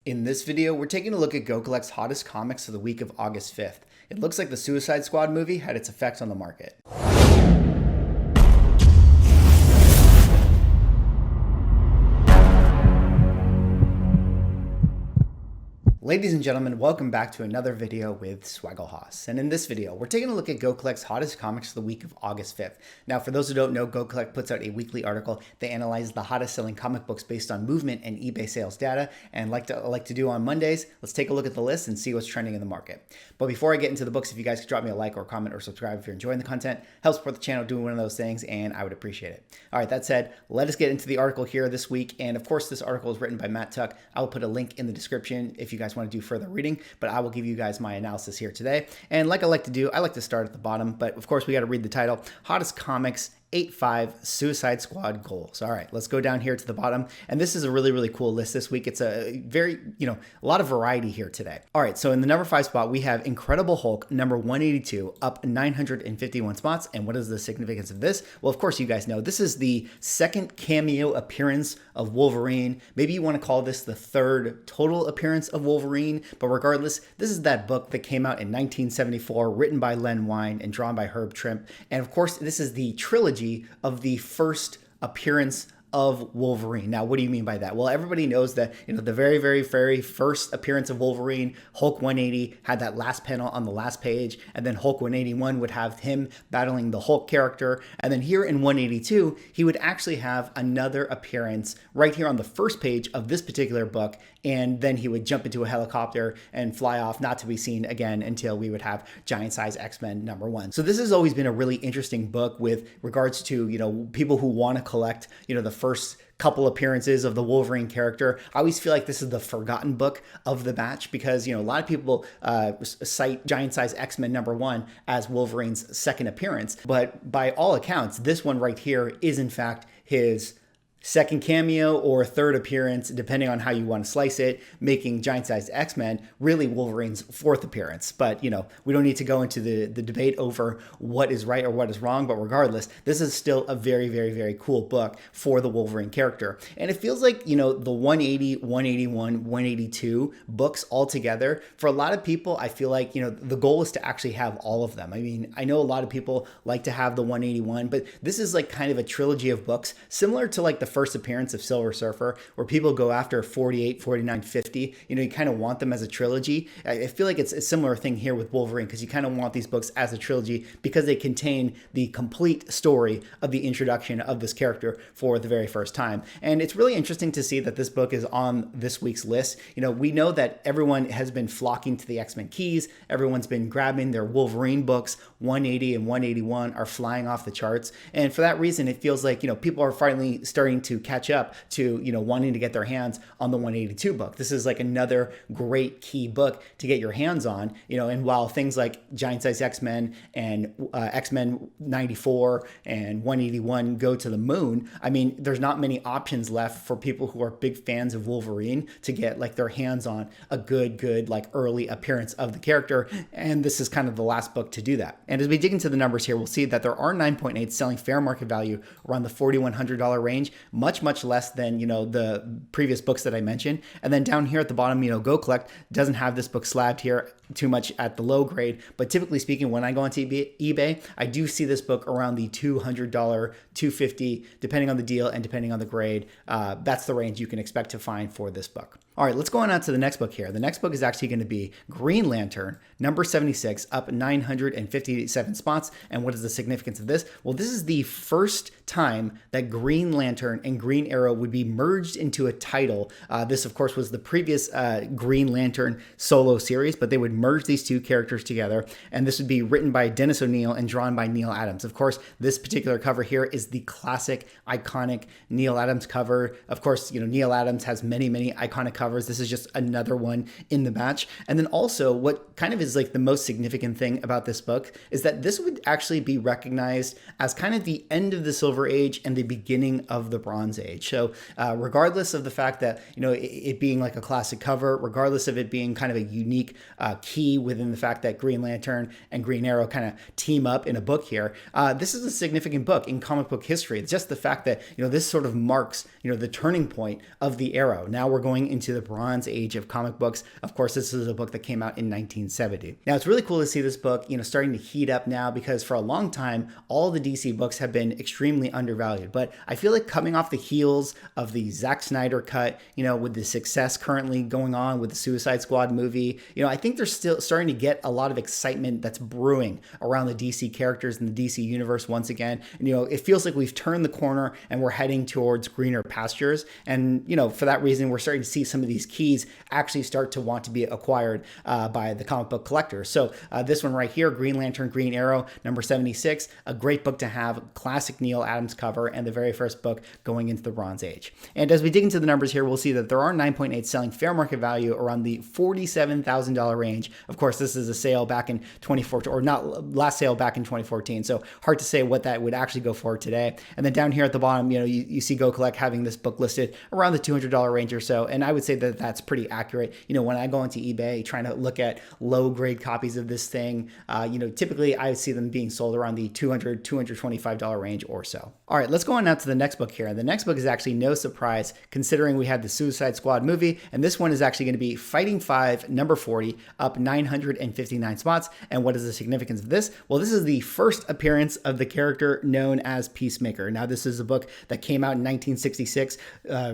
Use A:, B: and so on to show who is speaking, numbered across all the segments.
A: In this video, we're taking a look at Go Collect's hottest comics of the week of August 5th. It looks like the Suicide Squad movie had its effect on the market. Ladies and gentlemen, welcome back to another video with Swaggle. And in this video, we're taking a look at Go Collect's hottest comics of the week of August 5th. Now, for those who don't know, Go Collect puts out a weekly article. They analyze the hottest selling comic books based on movement and eBay sales data. And like to do on Mondays, let's take a look at the list and see what's trending in the market. But before I get into the books, if you guys could drop me a like or comment or subscribe if you're enjoying the content, help support the channel doing one of those things, and I would appreciate it. All right, that said, let us get into the article here this week. And of course, this article is written by Matt Tuck. I will put a link in the description if you guys want to do further reading, but I will give you guys my analysis here today. And like I like to do, I like to start at the bottom, but of course we got to read the title. Hottest comics 8-5 Suicide Squad goals. All right, let's go down here to the bottom. And this is a really, really cool list this week. It's a very, a lot of variety here today. All right, so in the number 5 spot, we have Incredible Hulk, number 182, up 951 spots. And what is the significance of this? Well, of course, you guys know this is the second cameo appearance of Wolverine. Maybe you want to call this the third total appearance of Wolverine, but regardless, this is that book that came out in 1974, written by Len Wein and drawn by Herb Trimpe. And of course, this is the trilogy of the first appearance of Wolverine. Now, what do you mean by that? Well, everybody knows that, the very, very, very first appearance of Wolverine, Hulk 180 had that last panel on the last page, and then Hulk 181 would have him battling the Hulk character. And then here in 182, he would actually have another appearance right here on the first page of this particular book. And then he would jump into a helicopter and fly off, not to be seen again until we would have Giant Size X-Men number 1. So this has always been a really interesting book with regards to, people who want to collect, the first couple appearances of the Wolverine character. I always feel like this is the forgotten book of the batch because, a lot of people cite Giant Size X-Men number 1 as Wolverine's second appearance. But by all accounts, this one right here is in fact his second cameo or third appearance, depending on how you want to slice it, making Giant Size X-Men really Wolverine's fourth appearance. But, we don't need to go into the debate over what is right or what is wrong. But regardless, this is still a very, very, very cool book for the Wolverine character. And it feels like, the 180, 181, 182 books all together, for a lot of people, I feel like, the goal is to actually have all of them. I mean, I know a lot of people like to have the 181, but this is like kind of a trilogy of books, similar to like the first appearance of Silver Surfer, where people go after 48, 49, 50. You kind of want them as a trilogy. I feel like it's a similar thing here with Wolverine, because you kind of want these books as a trilogy because they contain the complete story of the introduction of this character for the very first time. And it's really interesting to see that this book is on this week's list. We know that everyone has been flocking to the X-Men keys. Everyone's been grabbing their Wolverine books. 180 and 181 are flying off the charts. And for that reason, it feels like, people are finally starting to catch up to, wanting to get their hands on the 182 book. This is like another great key book to get your hands on, and while things like Giant Size X-Men and X-Men 94 and 181 go to the moon, I mean, there's not many options left for people who are big fans of Wolverine to get like their hands on a good like early appearance of the character. And this is kind of the last book to do that. And as we dig into the numbers here, we'll see that there are 9.8 selling fair market value around the $4,100 range, much less than, the previous books that I mentioned. And then down here at the bottom, Go Collect doesn't have this book slabbed here too much at the low grade. But typically speaking, when I go onto eBay, I do see this book around the $200, $250, depending on the deal and depending on the grade. That's the range you can expect to find for this book. All right, let's go on to the next book here. The next book is actually going to be Green Lantern, number 76, up 957 spots. And what is the significance of this? Well, this is the first time that Green Lantern and Green Arrow would be merged into a title. This, of course, was the previous Green Lantern solo series, but they would merge these two characters together. And this would be written by Dennis O'Neil and drawn by Neil Adams. Of course, this particular cover here is the classic, iconic Neil Adams cover. Of course, Neil Adams has many, many iconic covers. This is just another one in the batch. And then also what kind of is like the most significant thing about this book is that this would actually be recognized as kind of the end of the Silver Age and the beginning of the Bronze Age. So regardless of the fact that, it being like a classic cover, regardless of it being kind of a unique key within the fact that Green Lantern and Green Arrow kind of team up in a book here. This is a significant book in comic book history. It's just the fact that, this sort of marks, the turning point of the Arrow. Now we're going into the Bronze Age of comic books. Of course, this is a book that came out in 1970. Now, it's really cool to see this book, starting to heat up now, because for a long time, all the DC books have been extremely undervalued. But I feel like coming off the heels of the Zack Snyder cut, with the success currently going on with the Suicide Squad movie, I think they're still starting to get a lot of excitement that's brewing around the DC characters and the DC universe once again. And, it feels like we've turned the corner and we're heading towards greener pastures. And, for that reason, we're starting to see some of these keys actually start to want to be acquired by the comic book collectors. So this one right here, Green Lantern, Green Arrow, number 76, a great book to have, classic Neil Adams cover, and the very first book going into the Bronze Age. And as we dig into the numbers here, we'll see that there are 9.8 selling fair market value around the $47,000 range. Of course, this is a sale back in 2014, or not last sale back in 2014. So hard to say what that would actually go for today. And then down here at the bottom, you see Go Collect having this book listed around the $200 range or so. And I would say that that's pretty accurate. When I go into eBay trying to look at low grade copies of this thing, typically I see them being sold around the $200, $225 range or so. All right, let's go on now to the next book here. The next book is actually no surprise, considering we had the Suicide Squad movie, and this one is actually going to be Fighting 5, number 40, up 959 spots. And what is the significance of this? Well, this is the first appearance of the character known as Peacemaker. Now, this is a book that came out in 1966,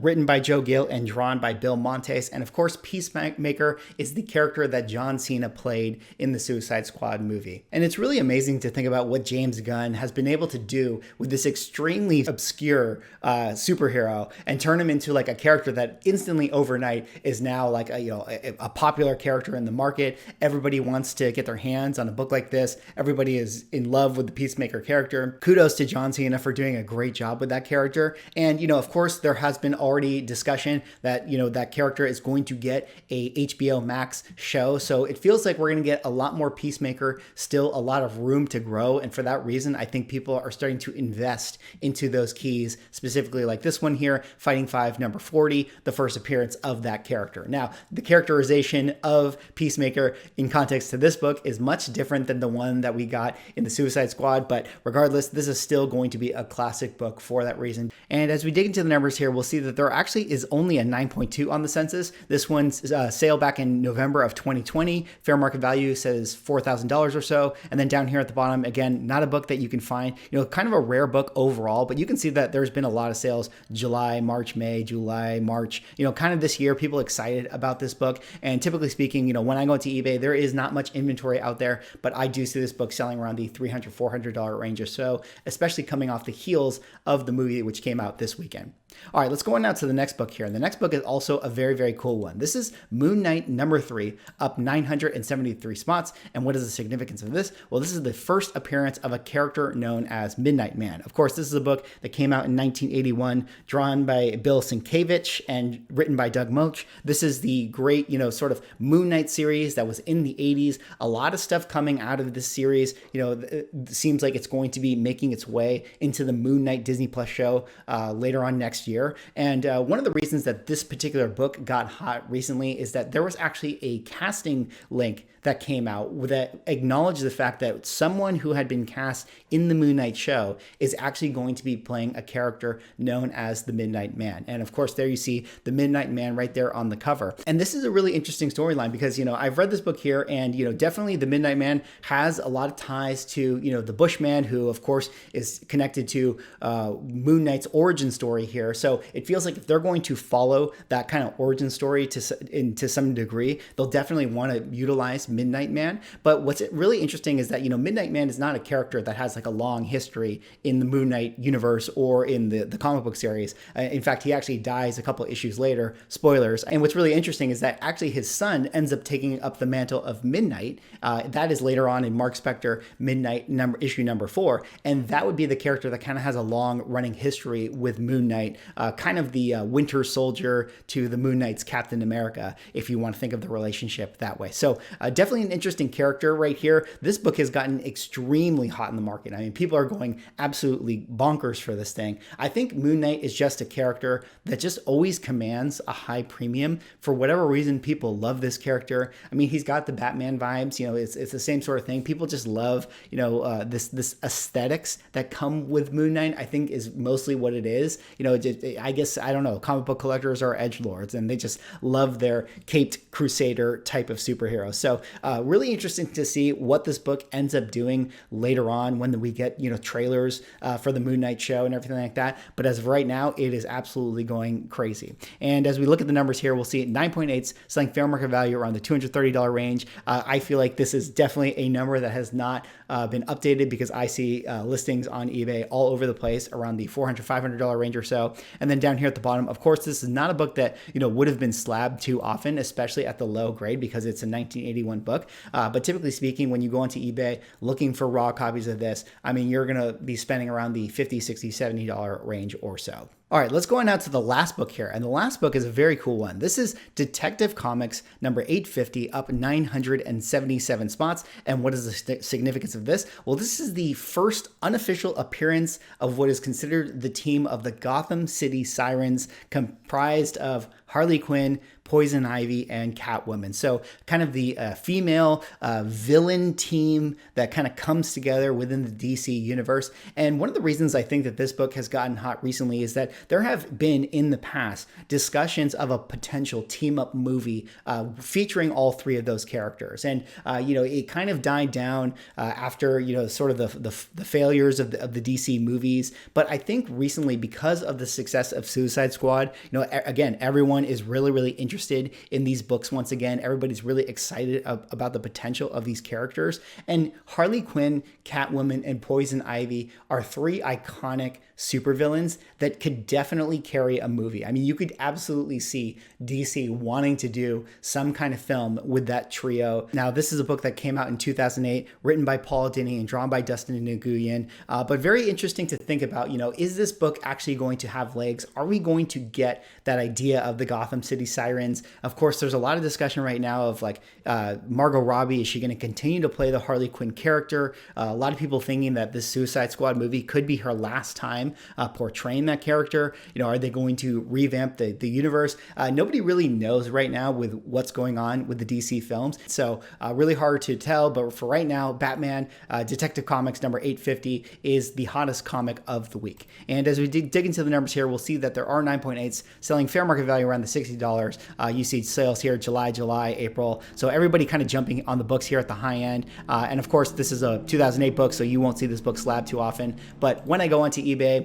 A: written by Joe Gill and drawn by Bill Montes. And of course, Peacemaker is the character that John Cena played in the Suicide Squad movie. And it's really amazing to think about what James Gunn has been able to do with this extremely obscure superhero and turn him into like a character that instantly overnight is now like a popular character in the market. Everybody wants to get their hands on a book like this. Everybody is in love with the Peacemaker character. Kudos to John Cena for doing a great job with that character. And, of course, there has been already discussion that, that character is going to get a HBO Max show. So it feels like we're going to get a lot more Peacemaker, still a lot of room to grow. And for that reason, I think people are starting to invest into those keys, specifically like this one here, Fighting 5, number 40, the first appearance of that character. Now, the characterization of Peacemaker in context to this book is much different than the one that we got in the Suicide Squad, but regardless, this is still going to be a classic book for that reason. And as we dig into the numbers here, we'll see that there actually is only a 9.2 on the census. This one's sale back in November of 2020. Fair market value says $4,000 or so. And then down here at the bottom, again, not a book that you can find, kind of a rare book overall, but you can see that there's been a lot of sales July, March, May, July, March, kind of this year, people excited about this book. And typically speaking, when I go into eBay, there is not much inventory out there, but I do see this book selling around the $300, $400 range or so, especially coming off the heels of the movie, which came out this weekend. All right, let's go on now to the next book here. And the next book is also a very, very cool one. This is Moon Knight number 3, up 973 spots. And what is the significance of this? Well, this is the first appearance of a character known as Midnight Man. Of course, this is a book that came out in 1981, drawn by Bill Sienkiewicz and written by Doug Moach. This is the great, sort of Moon Knight series that was in the 80s. A lot of stuff coming out of this series. It seems like it's going to be making its way into the Moon Knight Disney Plus show later on next year. And one of the reasons that this particular book got hot recently is that there was actually a casting link that came out that acknowledged the fact that someone who had been cast in the Moon Knight show is actually going to be playing a character known as the Midnight Man. And of course, there you see the Midnight Man right there on the cover. And this is a really interesting storyline because, I've read this book here and, definitely the Midnight Man has a lot of ties to, the Bushman, who of course is connected to Moon Knight's origin story here. So it feels like if they're going to follow that kind of origin story to some degree, they'll definitely want to utilize Midnight Man. But what's really interesting is that, Midnight Man is not a character that has like a long history in the Moon Knight universe or in the comic book series. In fact, he actually dies a couple issues later, spoilers. And what's really interesting is that actually his son ends up taking up the mantle of Midnight. That is later on in Mark Spector, Midnight issue number 4. And that would be the character that kind of has a long running history with Moon Knight kind of the Winter Soldier to the Moon Knight's Captain America, if you want to think of the relationship that way. So definitely an interesting character right here. This book has gotten extremely hot in the market. I mean, people are going absolutely bonkers for this thing. I think Moon Knight is just a character that just always commands a high premium. For whatever reason, people love this character. I mean, he's got the Batman vibes. You know, it's the same sort of thing. People just love, you know, this aesthetics that come with Moon Knight. I think is mostly what it is. You know, I guess, I don't know, comic book collectors are edgelords and they just love their caped crusader type of superhero. So really interesting to see what this book ends up doing later on when we get, you know, trailers for the Moon Knight show and everything like that. But as of right now, it is absolutely going crazy. And as we look at the numbers here, we'll see 9.8s selling fair market value around the $230 range. I feel like this is definitely a number that has not been updated because I see listings on eBay all over the place around the $400, $500 range or so. And then down here at the bottom, of course, this is not a book that, you know, would have been slabbed too often, especially at the low grade because it's a 1981 book. But typically speaking, when you go onto eBay looking for raw copies of this, I mean, you're going to be spending around the $50, $60, $70 range or so. All right, let's go on now to the last book here. And the last book is a very cool one. This is Detective Comics number 850, up 977 spots. And what is the significance of this? Well, this is the first unofficial appearance of what is considered the team of the Gotham City Sirens, comprised of Harley Quinn, Poison Ivy, and Catwoman. So kind of the female villain team that kind of comes together within the DC universe. And one of the reasons I think that this book has gotten hot recently is that there have been in the past discussions of a potential team up movie featuring all three of those characters. And, you know, it kind of died down after, you know, sort of the failures of the DC movies. But I think recently, because of the success of Suicide Squad, you know, again, everyone is really interested in these books once again. Everybody's really excited about the potential of these characters. And Harley Quinn, Catwoman, and Poison Ivy are three iconic supervillains that could definitely carry a movie. I mean, you could absolutely see DC wanting to do some kind of film with that trio. Now, this is a book that came out in 2008, written by Paul Dini and drawn by Dustin Nguyen, but very interesting to think about, you know, is this book actually going to have legs? Are we going to get that idea of the Gotham City Sirens? Of course, there's a lot of discussion right now of like Margot Robbie, is she going to continue to play the Harley Quinn character? A lot of people thinking that this Suicide Squad movie could be her last time portraying that character. You know, are they going to revamp the universe? Nobody really knows right now with what's going on with the DC films. So really hard to tell, but for right now, Batman Detective Comics number 850 is the hottest comic of the week. And as we dig into the numbers here, we'll see that there are 9.8s selling fair market value around the $60. You see sales here July, April. So everybody kind of jumping on the books here at the high end. And of course, this is a 2008 book, so you won't see this book slabbed too often. But when I go onto eBay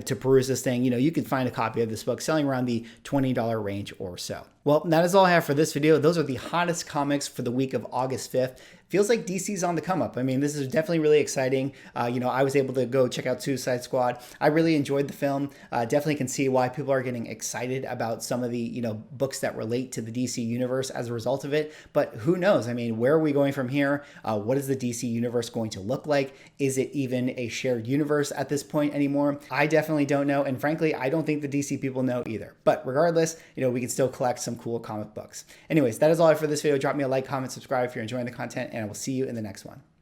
A: to peruse this thing, you know, you can find a copy of this book selling around the $20 range or so. Well, that is all I have for this video. Those are the hottest comics for the week of August 5th. Feels like DC's on the come up. I mean, this is definitely really exciting. You know, I was able to go check out Suicide Squad. I really enjoyed the film. Definitely can see why people are getting excited about some of the, you know, books that relate to the DC universe as a result of it. But who knows? I mean, where are we going from here? What is the DC universe going to look like? Is it even a shared universe at this point anymore? I definitely don't know. And frankly, I don't think the DC people know either. But regardless, you know, we can still collect some cool comic books. Anyways, that is all I have for this video. Drop me a like, comment, subscribe if you're enjoying the content, and I will see you in the next one.